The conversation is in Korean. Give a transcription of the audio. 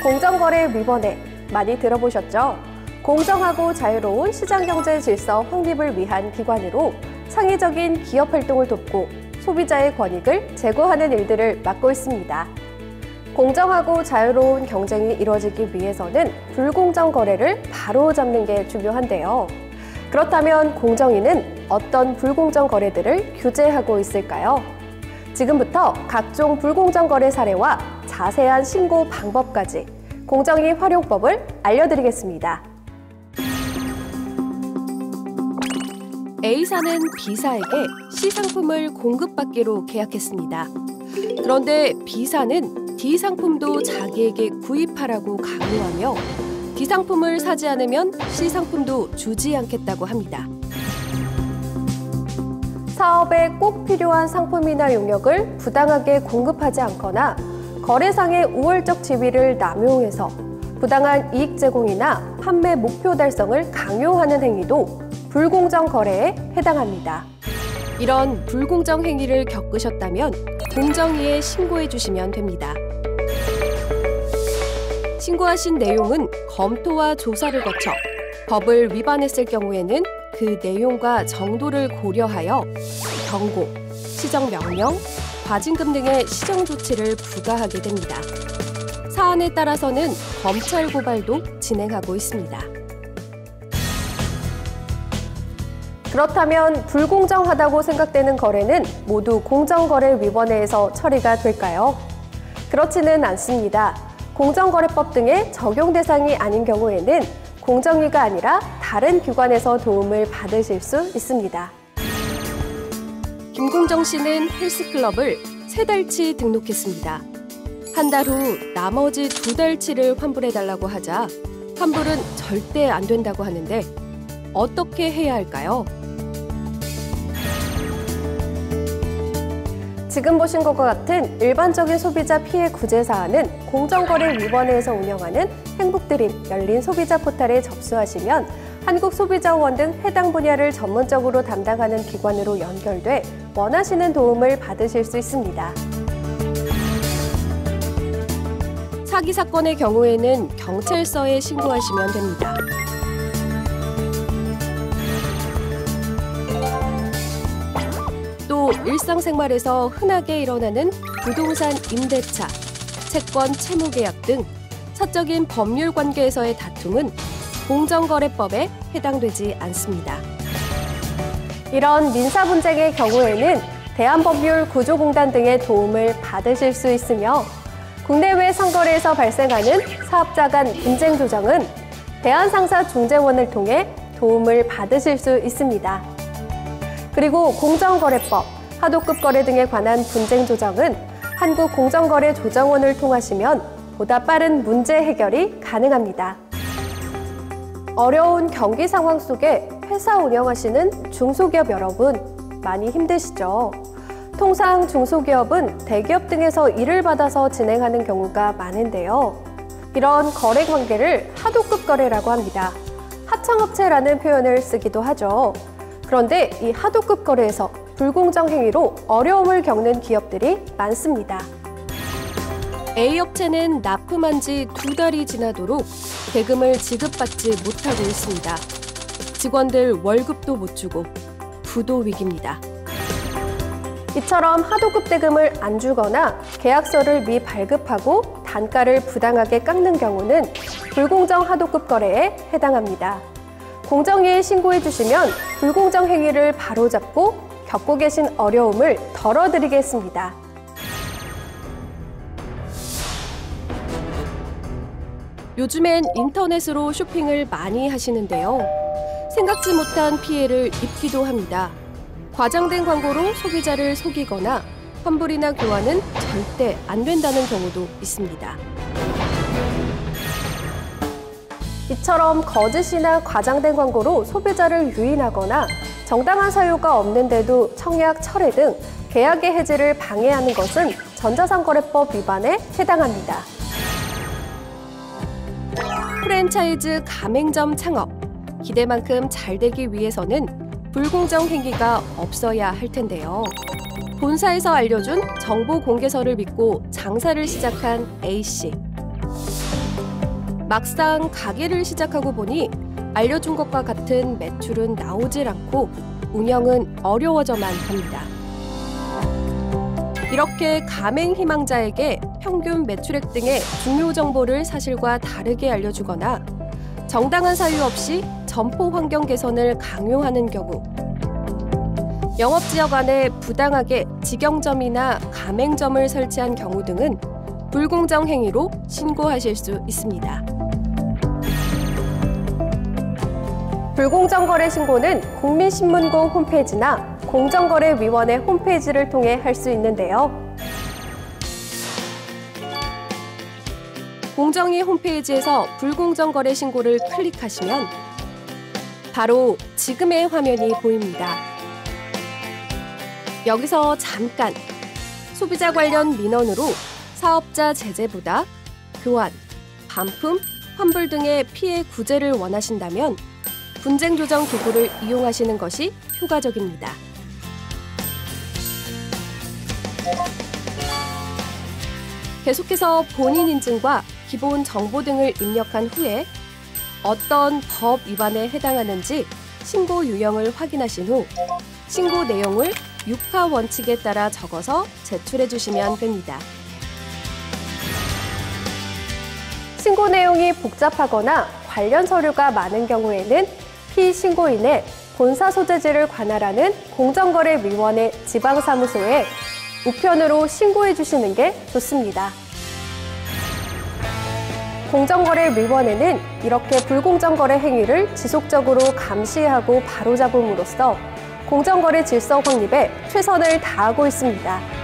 공정거래 위원회 많이 들어보셨죠? 공정하고 자유로운 시장경제 질서 확립을 위한 기관으로 창의적인 기업 활동을 돕고 소비자의 권익을 제고하는 일들을 맡고 있습니다. 공정하고 자유로운 경쟁이 이루어지기 위해서는 불공정 거래를 바로잡는 게 중요한데요. 그렇다면 공정위는 어떤 불공정 거래들을 규제하고 있을까요? 지금부터 각종 불공정 거래 사례와 자세한 신고 방법까지 공정위 활용법을 알려드리겠습니다. A사는 B사에게 C상품을 공급받기로 계약했습니다. 그런데 B사는 D상품도 자기에게 구입하라고 강요하며 D상품을 사지 않으면 C상품도 주지 않겠다고 합니다. 사업에 꼭 필요한 상품이나 용역을 부당하게 공급하지 않거나 거래상의 우월적 지위를 남용해서 부당한 이익 제공이나 판매 목표 달성을 강요하는 행위도 불공정 거래에 해당합니다. 이런 불공정 행위를 겪으셨다면 공정위에 신고해 주시면 됩니다. 신고하신 내용은 검토와 조사를 거쳐 법을 위반했을 경우에는 그 내용과 정도를 고려하여 경고, 시정명령, 과징금 등의 시정조치를 부과하게 됩니다. 사안에 따라서는 검찰 고발도 진행하고 있습니다. 그렇다면 불공정하다고 생각되는 거래는 모두 공정거래위원회에서 처리가 될까요? 그렇지는 않습니다. 공정거래법 등의 적용 대상이 아닌 경우에는 공정위가 아니라 다른 기관에서 도움을 받으실 수 있습니다. 김공정 씨는 헬스클럽을 3달치 등록했습니다. 한 달 후 나머지 2달치를 환불해달라고 하자 환불은 절대 안 된다고 하는데 어떻게 해야 할까요? 지금 보신 것과 같은 일반적인 소비자 피해 구제 사안은 공정거래위원회에서 운영하는 행복드림 열린 소비자 포털에 접수하시면 한국소비자원 등 해당 분야를 전문적으로 담당하는 기관으로 연결돼 원하시는 도움을 받으실 수 있습니다. 사기 사건의 경우에는 경찰서에 신고하시면 됩니다. 또 일상생활에서 흔하게 일어나는 부동산 임대차, 채권 채무 계약 등 사적인 법률 관계에서의 다툼은 공정거래법에 해당되지 않습니다. 이런 민사 분쟁의 경우에는 대한법률구조공단 등의 도움을 받으실 수 있으며 국내외 상거래에서 발생하는 사업자 간 분쟁 조정은 대한상사중재원을 통해 도움을 받으실 수 있습니다. 그리고 공정거래법, 하도급 거래 등에 관한 분쟁 조정은 한국공정거래조정원을 통하시면 보다 빠른 문제 해결이 가능합니다. 어려운 경기 상황 속에 회사 운영하시는 중소기업 여러분, 많이 힘드시죠? 통상 중소기업은 대기업 등에서 일을 받아서 진행하는 경우가 많은데요. 이런 거래 관계를 하도급 거래라고 합니다. 하청업체라는 표현을 쓰기도 하죠. 그런데 이 하도급 거래에서 불공정 행위로 어려움을 겪는 기업들이 많습니다. A업체는 납품한 지 2달이 지나도록 대금을 지급받지 못하고 있습니다. 직원들 월급도 못 주고 부도 위기입니다. 이처럼 하도급 대금을 안 주거나 계약서를 미발급하고 단가를 부당하게 깎는 경우는 불공정 하도급 거래에 해당합니다. 공정위에 신고해 주시면 불공정 행위를 바로잡고 겪고 계신 어려움을 덜어드리겠습니다. 요즘엔 인터넷으로 쇼핑을 많이 하시는데요. 생각지 못한 피해를 입기도 합니다. 과장된 광고로 소비자를 속이거나 환불이나 교환은 절대 안 된다는 경우도 있습니다. 이처럼 거짓이나 과장된 광고로 소비자를 유인하거나 정당한 사유가 없는데도 청약, 철회 등 계약의 해지를 방해하는 것은 전자상거래법 위반에 해당합니다. 프랜차이즈 가맹점 창업, 기대만큼 잘 되기 위해서는 불공정 행위가 없어야 할 텐데요. 본사에서 알려준 정보 공개서를 믿고 장사를 시작한 A씨. 막상 가게를 시작하고 보니 알려준 것과 같은 매출은 나오질 않고 운영은 어려워져만 합니다. 이렇게 가맹 희망자에게 평균 매출액 등의 중요 정보를 사실과 다르게 알려주거나 정당한 사유 없이 점포 환경 개선을 강요하는 경우, 영업지역 안에 부당하게 직영점이나 가맹점을 설치한 경우 등은 불공정 행위로 신고하실 수 있습니다. 불공정거래 신고는 국민신문고 홈페이지나 공정거래위원회 홈페이지를 통해 할 수 있는데요. 공정위 홈페이지에서 불공정거래 신고를 클릭하시면 바로 지금의 화면이 보입니다. 여기서 잠깐 소비자 관련 민원으로 사업자 제재보다 교환, 반품, 환불 등의 피해 구제를 원하신다면 분쟁 조정 기구를 이용하시는 것이 효과적입니다. 계속해서 본인 인증과 기본 정보 등을 입력한 후에 어떤 법 위반에 해당하는지 신고 유형을 확인하신 후 신고 내용을 6하 원칙에 따라 적어서 제출해 주시면 됩니다. 신고 내용이 복잡하거나 관련 서류가 많은 경우에는 피신고인의 본사 소재지를 관할하는 공정거래위원회 지방사무소에 우편으로 신고해 주시는 게 좋습니다. 공정거래위원회는 이렇게 불공정거래 행위를 지속적으로 감시하고 바로잡음으로써 공정거래 질서 확립에 최선을 다하고 있습니다.